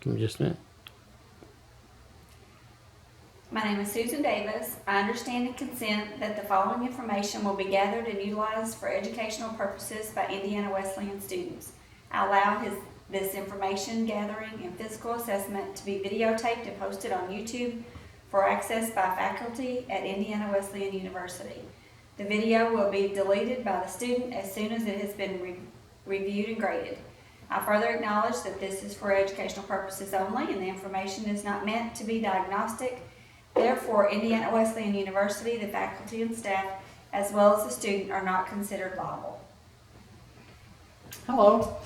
Give me just a minute. My name is Susan Davis. I understand and consent that the following information will be gathered and utilized for educational purposes by Indiana Wesleyan students. I allow this information gathering and physical assessment to be videotaped and posted on YouTube for access by faculty at Indiana Wesleyan University. The video will be deleted by the student as soon as it has been reviewed and graded. I further acknowledge that this is for educational purposes only and the information is not meant to be diagnostic. Therefore, Indiana Wesleyan University, the faculty and staff, as well as the student, are not considered liable. Hello,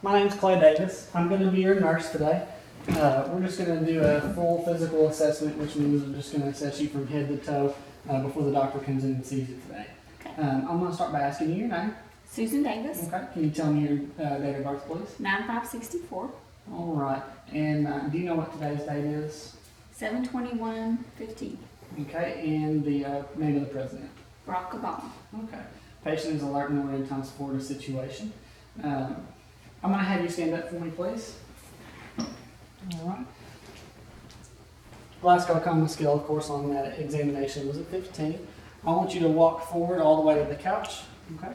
my name is Clay Davis. I'm going to be your nurse today. We're just going to do a full physical assessment, which means we're just going to assess you from head to toe before the doctor comes in and sees you today. Okay. I'm going to start by asking you your name. Susan Davis, Okay. Can you tell me your date of birth, please? 9564, All right. And do you know what today's date is? 7/21/15, Okay. And the name of the president? Barack Obama. Okay. Patient is alert and ready to support a situation. I'm going to have you stand up for me, please. All right. Glasgow Coma scale, of course, on that examination was a 15. I want you to walk forward all the way to the couch. Okay.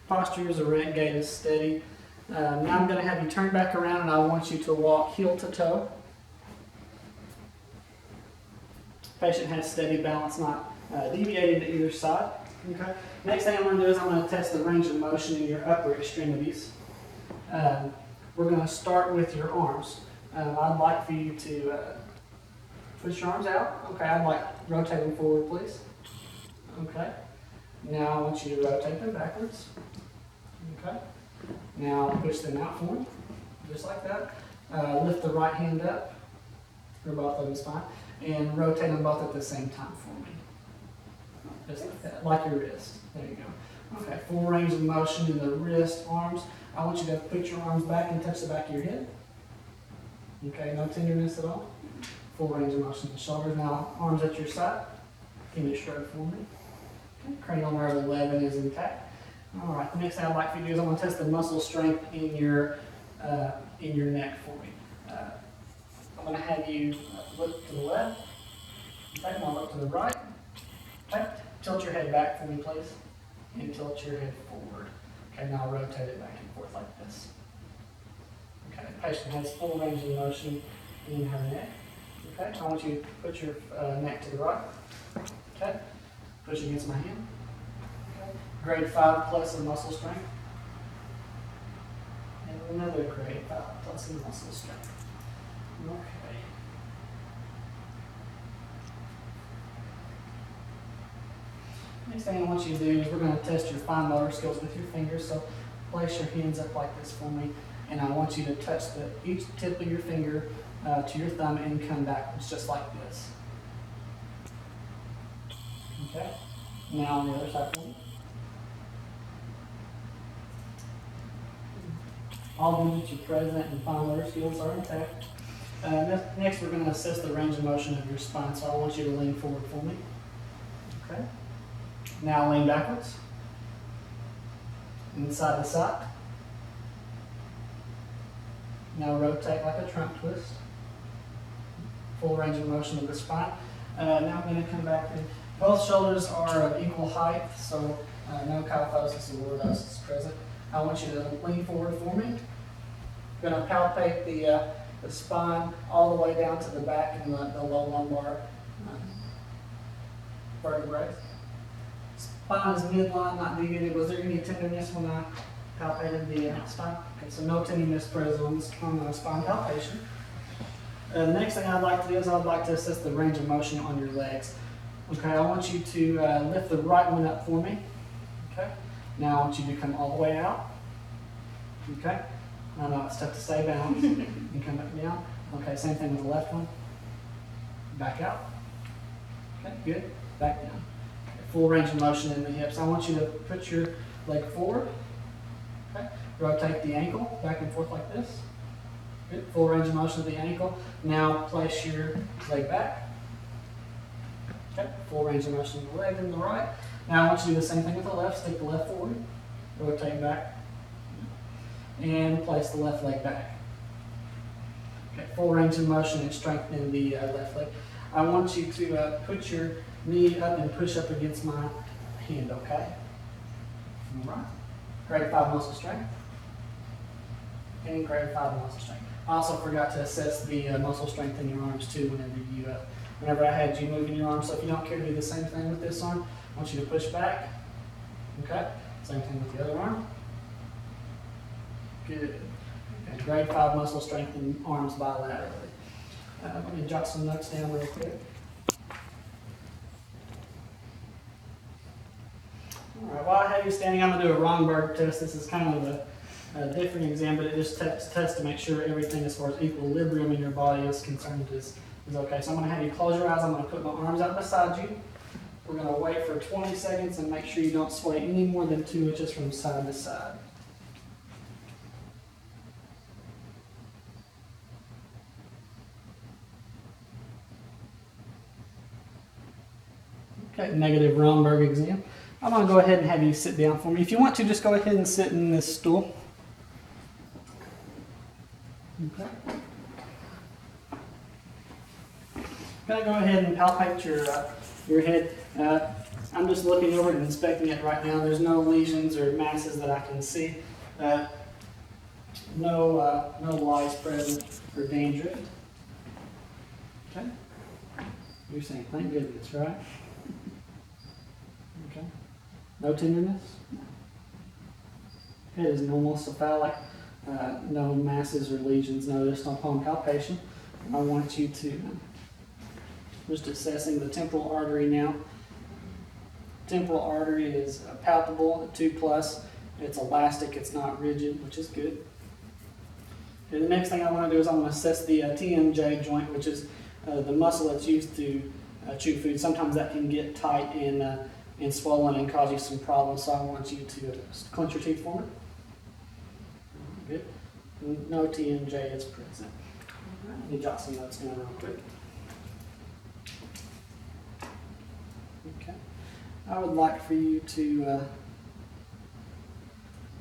Posture is erect, gait is steady. Now I'm going to have you turn back around and I want you to walk heel to toe. Patient has steady balance, not deviating to either side. Okay. Next thing I'm going to do is I'm going to test the range of motion in your upper extremities. We're going to start with your arms. I'd like for you to push your arms out. Okay, I'd like rotate them forward, please. Okay. Now I want you to rotate them backwards. Okay. Now push them out for me, just like that. Lift the right hand up, or both of them is fine, and rotate them both at the same time for me. Just like that, like your wrist. There you go. Okay, full range of motion in the wrist, arms. I want you to put your arms back and touch the back of your head. Okay, no tenderness at all. Full range of motion in the shoulders. Now, arms at your side. Give me a shrug for me. Okay, cranial nerve 11 is intact. All right, the next thing I'd like for you to do is I'm going to test the muscle strength in your neck for me. I'm going to have you look to the left. Okay, now look to the right. Okay, tilt your head back for me, please. And tilt your head forward. Okay, now rotate it back and forth like this. Okay, the patient has full range of motion in her neck. Okay, I want you to put your neck to the right. Okay, push against my hand. Okay, grade 5 plus in muscle strength. And another grade 5 plus in muscle strength. Okay. Next thing I want you to do is we're going to test your fine motor skills with your fingers. So place your hands up like this for me, and I want you to touch each tip of your finger to your thumb and come backwards, just like this. Okay? Now on the other side for me. All units your present and fine motor skills are intact. Next, we're going to assess the range of motion of your spine, so I want you to lean forward for me. Okay? Now lean backwards, and side to side. Now rotate like a trunk twist. Full range of motion of the spine. Now I'm going to come back and both shoulders are of equal height, so no kyphosis or lordosis present. I want you to lean forward for me. I'm going to palpate the spine all the way down to the back and the low lumbar vertebrae. Spine is midline, not deviated. Was there any tenderness when I palpated the spine? Okay, so no tenderness present on the spine palpation. The next thing I'd like to do is I'd like to assess the range of motion on your legs. Okay, I want you to lift the right one up for me. Okay, now I want you to come all the way out. Okay, I know it's tough to stay balanced and come back down. Okay, same thing with the left one. Back out. Okay, good. Back down. Full range of motion in the hips. I want you to put your leg forward. Okay. Rotate the ankle back and forth like this. Good. Full range of motion of the ankle. Now place your leg back. Okay. Full range of motion of the leg and the right. Now I want you to do the same thing with the left. Stick the left forward. Rotate back. And place the left leg back. full range of motion and strengthen the left leg. I want you to put your knee up and push up against my hand, okay? All right. Grade 5 muscle strength. And grade 5 muscle strength. I also forgot to assess the muscle strength in your arms too whenever I had you moving your arms. So if you don't care to do the same thing with this arm, I want you to push back. Okay? Same thing with the other arm. Good. Okay. Grade 5 muscle strength in arms bilaterally. Let me jot some notes down real quick. All right, while I have you standing, I'm going to do a Romberg test. This is kind of a different exam, but it just tests to make sure everything as far as equilibrium in your body is concerned is okay. So I'm going to have you close your eyes. I'm going to put my arms out beside you. We're going to wait for 20 seconds and make sure you don't sway any more than 2 inches from side to side. Okay, negative Romberg exam. I'm going to go ahead and have you sit down for me. If you want to, just go ahead and sit in this stool. Okay. Going to go ahead and palpate your head. I'm just looking over it and inspecting it right now. There's no lesions or masses that I can see. No lice present or dandruff. Okay. You're saying, thank goodness, right? Okay. No tenderness. Head is normal, cephalic. No masses or lesions noticed upon palpation. I want you to just assessing the temporal artery now. Temporal artery is palpable at 2+. It's elastic, it's not rigid, which is good. Okay, the next thing I want to do is I want to assess the TMJ joint, which is the muscle that's used to chew food. Sometimes that can get tight and swollen and cause you some problems, so I want you to clench your teeth for me. Good. No TMJ is present. Let me jot some notes down real quick. Okay. I would like for you to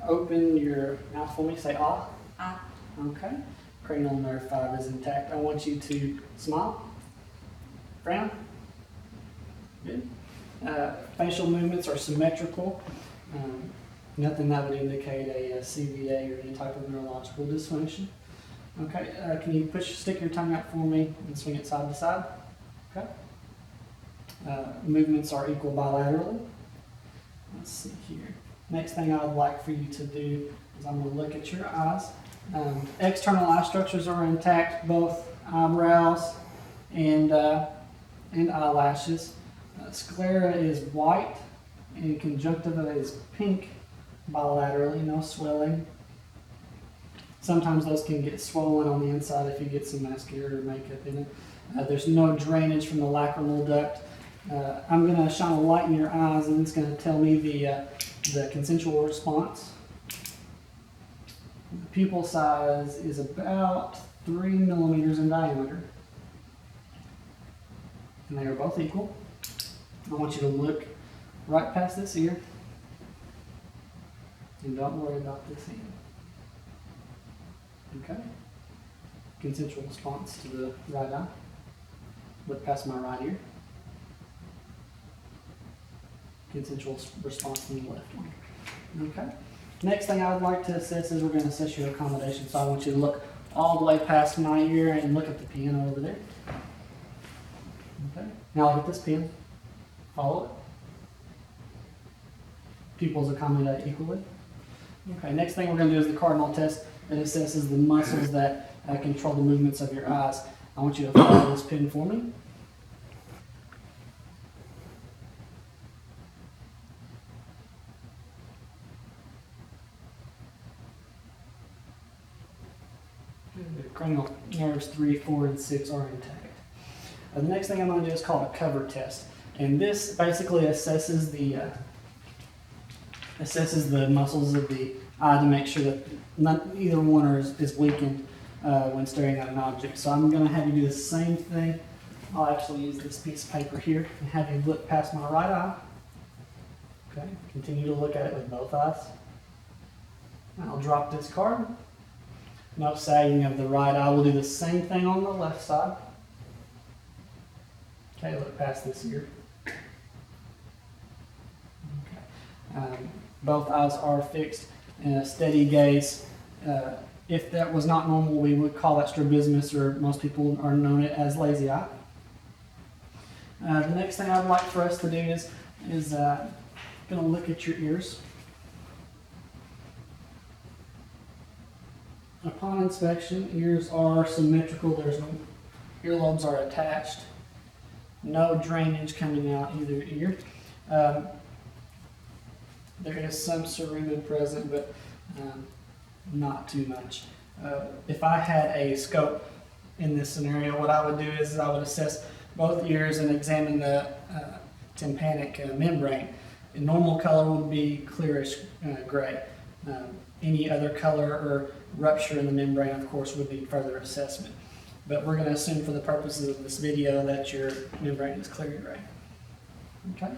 open your mouth for me. Say ah. Ah. Okay. Cranial nerve 5 is intact. I want you to smile. Frown. Good. Facial movements are symmetrical. Nothing that would indicate a CVA or any type of neurological dysfunction. Okay, can you stick your tongue out for me and swing it side to side? Okay. Movements are equal bilaterally. Let's see here. Next thing I would like for you to do is I'm going to look at your eyes. External eye structures are intact, both eyebrows and eyelashes. Sclera is white and conjunctiva is pink bilaterally, no swelling. Sometimes those can get swollen on the inside if you get some mascara or makeup in it. There's no drainage from the lacrimal duct. I'm going to shine a light in your eyes and it's going to tell me the consensual response. The pupil size is about 3 millimeters in diameter. And they are both equal. I want you to look right past this ear. And don't worry about this hand. Okay? Consensual response to the right eye. Look past my right ear. Consensual response to the left one. Okay? Next thing I would like to assess is we're going to assess your accommodation. So I want you to look all the way past my ear and look at the piano over there. Okay? Now look at this pen. Follow it. Pupils accommodate equally. Okay, next thing we're going to do is the cardinal test. It assesses the muscles that control the movements of your eyes. I want you to follow this pin for me. The cranial nerves 3, 4, and 6 are intact. The next thing I'm going to do is called a cover test. And this basically assesses the muscles of the eye to make sure that either one is weakened when staring at an object. So I'm going to have you do the same thing. I'll actually use this piece of paper here and have you look past my right eye. Okay, continue to look at it with both eyes. I'll drop this card. No sagging of the right eye. We'll do the same thing on the left side. Okay, look past this ear. Okay. Both eyes are fixed in a steady gaze. If that was not normal, we would call that strabismus, or most people are known it as lazy eye. The next thing I'd like for us to do is going to look at your ears. Upon inspection, ears are symmetrical. There's no earlobes are attached. No drainage coming out either ear. There is some cerumen present, but not too much. If I had a scope in this scenario, what I would do is I would assess both ears and examine the tympanic membrane. A normal color would be clearish gray. Any other color or rupture in the membrane, of course, would need further assessment. But we're going to assume for the purposes of this video that your membrane is clear gray. Okay.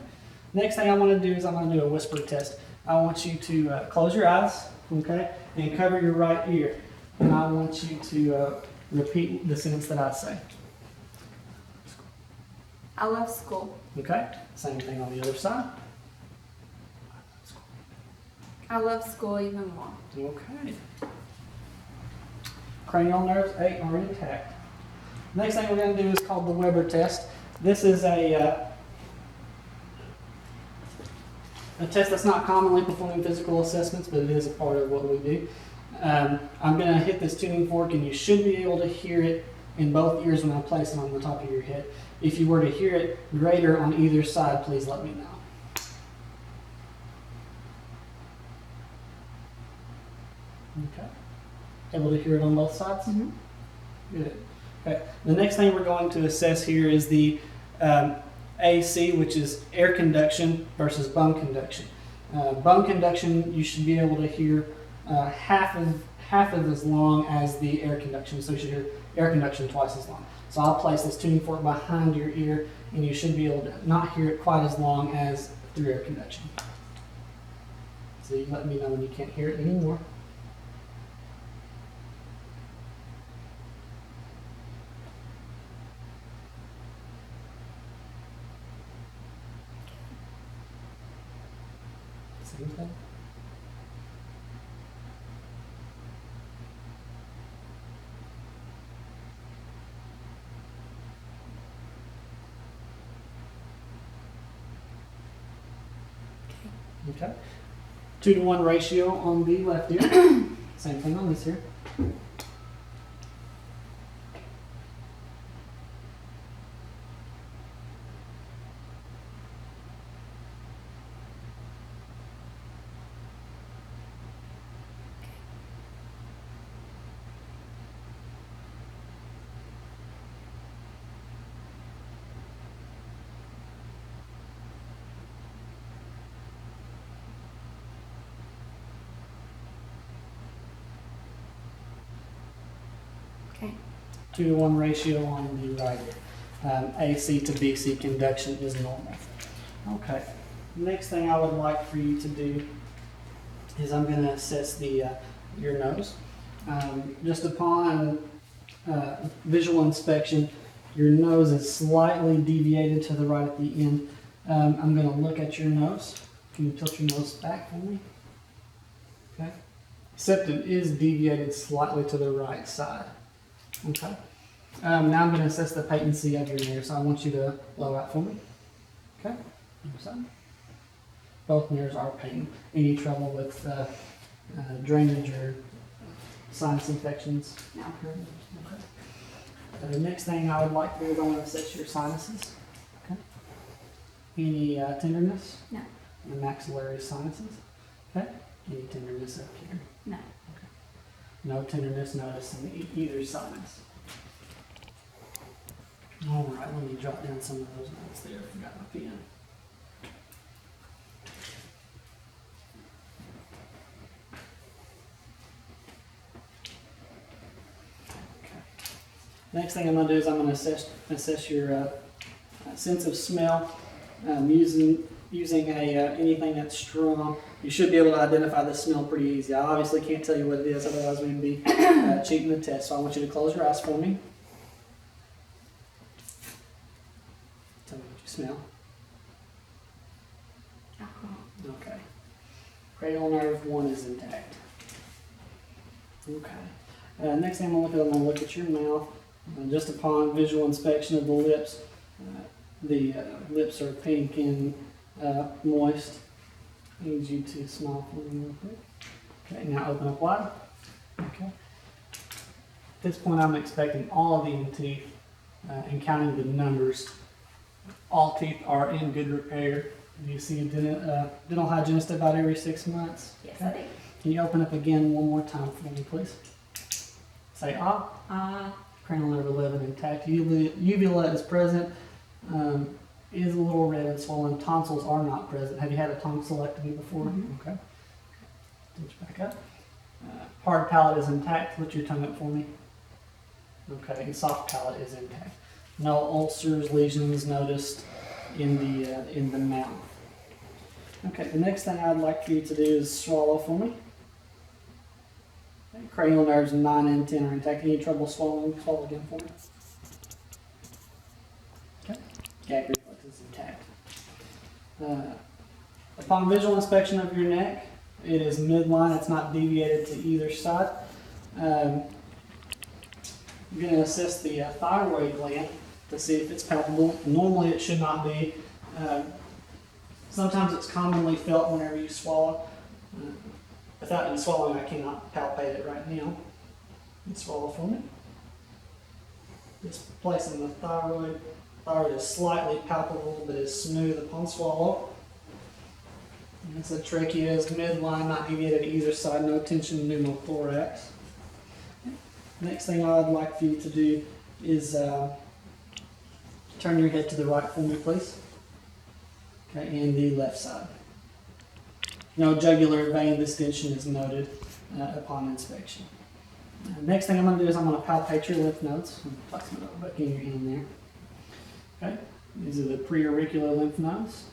Next thing I want to do is I'm going to do a whisper test. I want you to close your eyes, okay, and cover your right ear. And I want you to repeat the sentence that I say. I love school. Okay. Same thing on the other side. I love school even more. Okay. Cranial nerves 8 are intact. Next thing we're going to do is called the Weber test. This is a test that's not commonly performed in physical assessments, but it is a part of what we do. I'm going to hit this tuning fork, and you should be able to hear it in both ears when I place it on the top of your head. If you were to hear it greater on either side, please let me know. Okay. Able to hear it on both sides? Mm-hmm. Good. Okay. The next thing we're going to assess here is the AC, which is air conduction versus bone conduction. Bone conduction, you should be able to hear half of as long as the air conduction. So you should hear air conduction twice as long. So I'll place this tuning fork behind your ear, and you should be able to not hear it quite as long as through air conduction. So you let me know when you can't hear it anymore. Same thing. Okay. 2-to-1 ratio on the left ear. Same thing on this ear. Okay. 2-to-1 ratio on the right ear. AC to BC conduction is normal. Okay. Next thing I would like for you to do is I'm going to assess your nose. Just upon visual inspection, your nose is slightly deviated to the right at the end. I'm going to look at your nose. Can you tilt your nose back for me? Okay. Septum is deviated slightly to the right side. Okay. Now I'm going to assess the patency of your mirror, so I want you to blow out for me. Okay. Other side. Both mirrors are patent. Any trouble with drainage or sinus infections? No. Okay. The next thing I would like to do is I want to assess your sinuses. Okay. Any tenderness? No. The maxillary sinuses. Okay. Any tenderness up here? No. No tenderness noticed in either sinus. All right, let me jot down some of those notes there. I forgot my pen. Okay. Next thing I'm going to do is I'm going to assess your sense of smell using using anything that's strong, you should be able to identify the smell pretty easy. I obviously can't tell you what it is, otherwise we'd be cheating the test. So I want you to close your eyes for me. Tell me what you smell. Alcohol. Okay. Cranial nerve 1 is intact. Okay. Next thing I'm going to look at your mouth. Just upon visual inspection of the lips, the lips are pink and moist. I need you to smile for me real quick. Okay, now open up wide. Okay. At this point, I'm expecting all of the teeth and counting the numbers. All teeth are in good repair. You see a dental hygienist about every 6 months. Yes, I do. Can you open up again one more time for me, please? Say ah. Cranial nerve 11 intact. Uvula is present. Is a little red and swollen. Tonsils are not present. Have you had a tonsillectomy before? Mm-hmm. Okay. Touch back up. Hard palate is intact. Lift your tongue up for me. Okay. And soft palate is intact. No ulcers, lesions noticed in the mouth. Okay. The next thing I'd like for you to do is swallow for me. Okay. Cranial nerves 9 and 10 are intact. Any trouble swallowing? Swallow again for me. Okay. Gag reflex is intact. Upon visual inspection of your neck, it is midline. It's not deviated to either side. I'm going to assess the thyroid gland to see if it's palpable. Normally it should not be. Sometimes it's commonly felt whenever you swallow. Without any swallowing, I cannot palpate it right now. You swallow for me. Just placing the thyroid. Thyroid is slightly palpable, but is smooth upon swallow. And the trachea is midline, not deviated to either side, no tension in pneumothorax. Next thing I'd like for you to do is turn your head to the right for me, please. Okay, and the left side. No jugular vein distension is noted upon inspection. Next thing I'm going to do is I'm going to palpate your lymph nodes. I'm going to place my notebook in your hand there. Okay, these are the preauricular lymph nodes.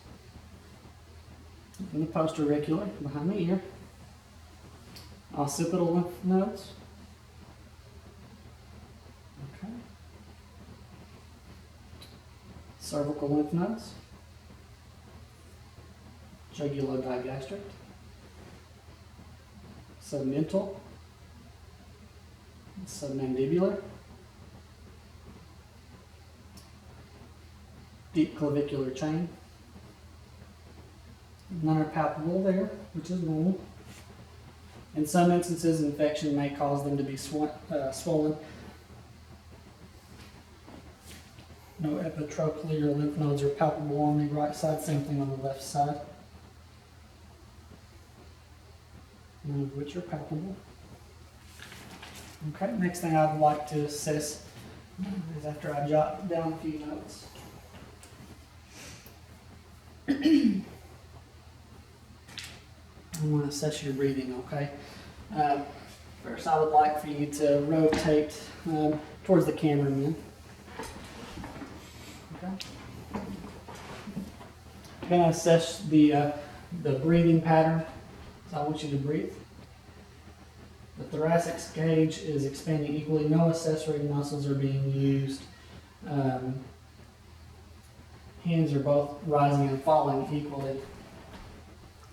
And the postauricular behind the ear. Occipital lymph nodes. Okay. Cervical lymph nodes. Jugulo-digastric. Submental. Submandibular. Deep clavicular chain. None are palpable there, which is normal. In some instances, infection may cause them to be swollen. No epitrochlear lymph nodes are palpable on the right side, same thing on the left side. None of which are palpable. Okay, next thing I'd like to assess is after I jot down a few notes. I want to assess your breathing, okay? First, I would like for you to rotate towards the cameraman. Okay. I'm going to assess the breathing pattern. So I want you to breathe. The thoracic cage is expanding equally. No accessory muscles are being used. Hands are both rising and falling equally.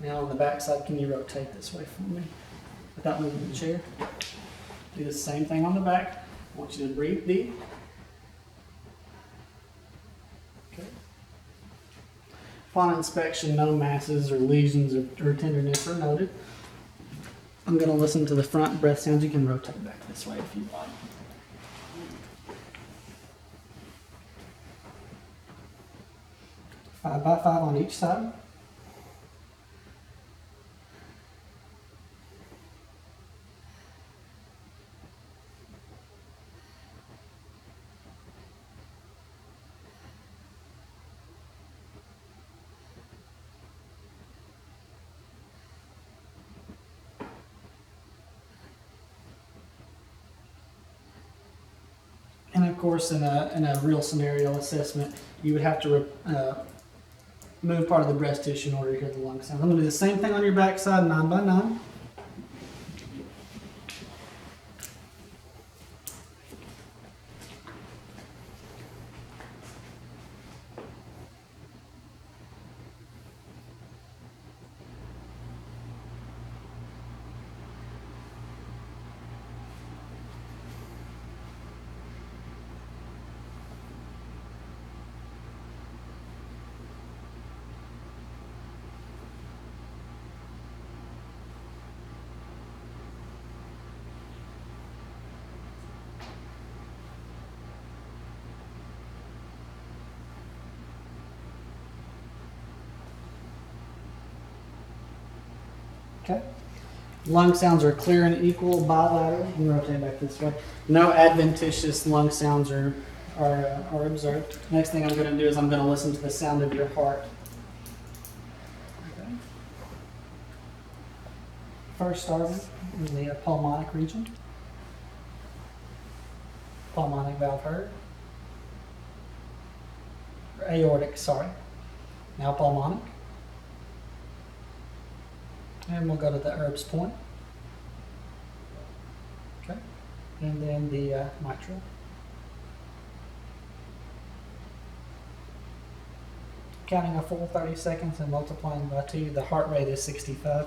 Now on the back side, can you rotate this way for me without moving the chair? Do the same thing on the back. I want you to breathe deep. Okay. Upon inspection, no masses or lesions or tenderness are noted. I'm going to listen to the front breath sounds. You can rotate back this way if you like. 5 by 5 on each side. And of course, in a real scenario assessment, you would have to move part of the breast tissue in order to hear the lung sound. I'm going to do the same thing on your back side, 9 by 9. Okay. Lung sounds are clear and equal, bilateral. You can rotate back this way. No adventitious lung sounds are observed. Next thing I'm going to do is I'm going to listen to the sound of your heart. Okay. First starting in the pulmonic region. Pulmonic valve heard. Aortic, sorry. Now pulmonic. And we'll go to the Erb's point. Okay. And then the mitral. Counting a full 30 seconds and multiplying by 2, the heart rate is 65.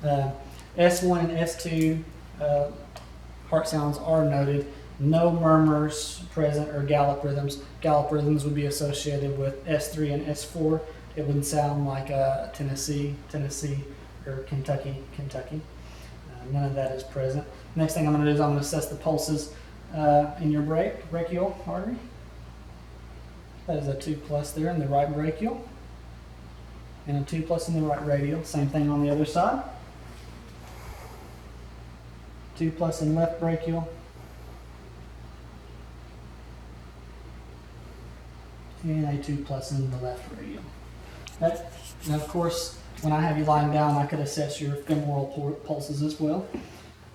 S1 and S2 heart sounds are noted. No murmurs present or gallop rhythms. Gallop rhythms would be associated with S3 and S4. It wouldn't sound like Tennessee, or Kentucky. None of that is present. Next thing I'm going to do is I'm going to assess the pulses in your brachial artery. That is a 2+ there in the right brachial, and a 2+ in the right radial. Same thing on the other side. 2+ in left brachial, and a 2+ in the left radial. Now, of course, when I have you lying down, I could assess your femoral pulses as well.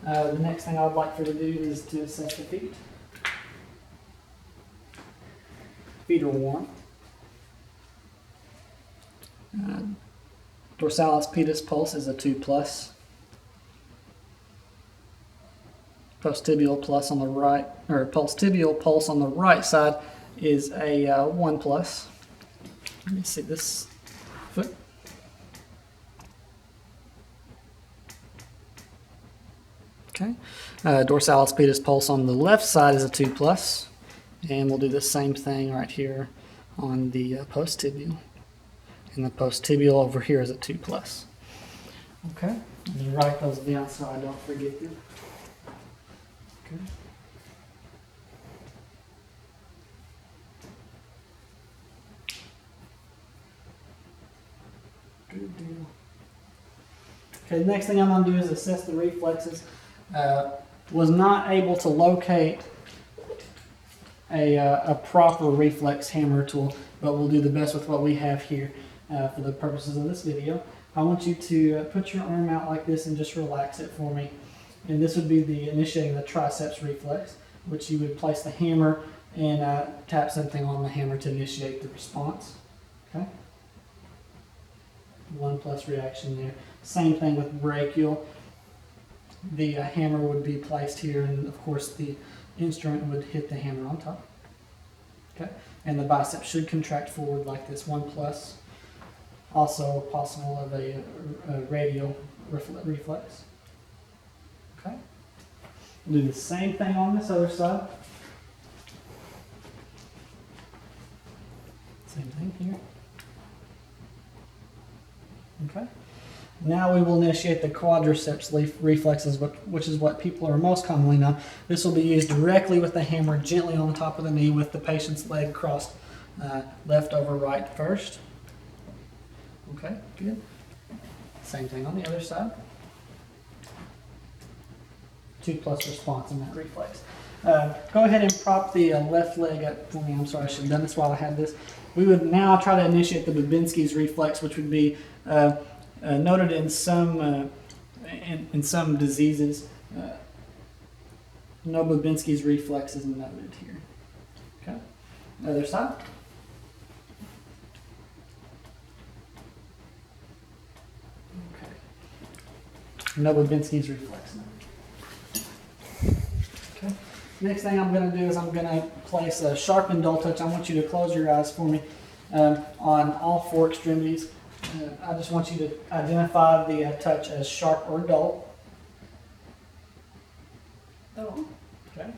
The next thing I would like for you to do is to assess the feet. Feet are warm. Dorsalis pedis pulse is a 2+. Post-tibial pulse on the right, or post-tibial pulse on the right side is a 1+. Let me see this foot. Okay. Dorsalis pedis pulse on the left side is a 2+. And we'll do the same thing right here on the post-tibial. And the post-tibial over here is a 2+. Okay. And you write those down so I don't forget them. Okay. Good deal. Okay, the next thing I'm going to do is assess the reflexes. Was not able to locate a proper reflex hammer tool, but we'll do the best with what we have here for the purposes of this video. I want you to put your arm out like this and just relax it for me. And this would be the initiating the triceps reflex, which you would place the hammer and tap something on the hammer to initiate the response. Okay. 1+ reaction there. Same thing with brachial. The hammer would be placed here, and of course the instrument would hit the hammer on top. Okay, and the bicep should contract forward like this. 1+. Also possible of a radial reflex. Okay, we'll do the same thing on this other side. Same thing here. Okay. Now we will initiate the quadriceps reflexes, which is what people are most commonly known. This will be used directly with the hammer, gently on the top of the knee with the patient's leg crossed left over right first. Okay, good. Same thing on the other side. 2+ response in that reflex. Go ahead and prop the left leg up for me. I'm sorry, I should have done this while I had this. We would now try to initiate the Babinski's reflex, which would be noted in some diseases. No Babinski's reflex is noted here. Okay, other side. No Babinski's reflex nerve. Okay. Next thing I'm going to do is I'm going to place a sharp and dull touch. I want you to close your eyes for me on all four extremities. I just want you to identify the touch as sharp or dull. Dull. Okay.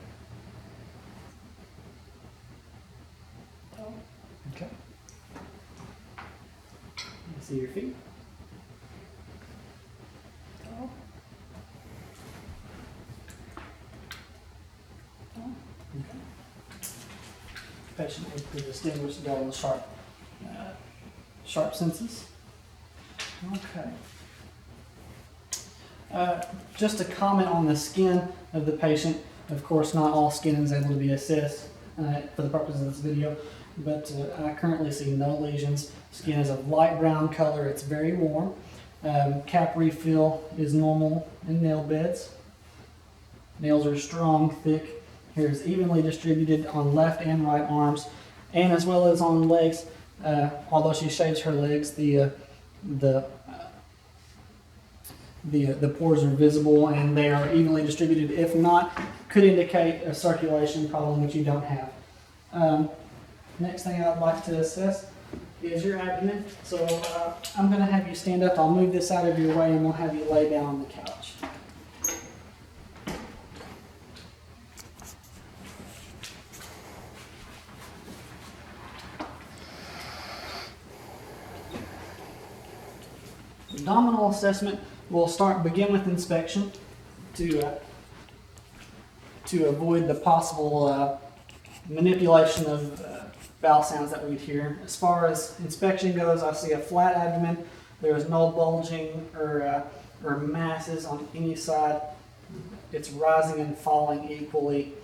Dull. Okay. See your feet. Dull. Dull. Okay. Patient able to distinguish dull and sharp, sharp senses. Okay. Just a comment on the skin of the patient. Of course, not all skin is able to be assessed for the purpose of this video, but I currently see no lesions. Skin is of light brown color. It's very warm. Cap refill is normal in nail beds. Nails are strong, thick. Hair is evenly distributed on left and right arms, and as well as on legs. Although she shaves her legs, the pores are visible and they are evenly distributed. If not, could indicate a circulation problem which you don't have. Next thing I'd like to assess is your abdomen. So I'm going to have you stand up. I'll move this out of your way and we'll have you lay down on the couch. Abdominal assessment will begin with inspection to avoid the possible manipulation of vowel sounds that we'd hear. As far as inspection goes, I see a flat abdomen. There is no bulging or masses on any side. It's rising and falling equally.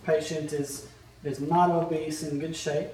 Patient is not obese, in good shape.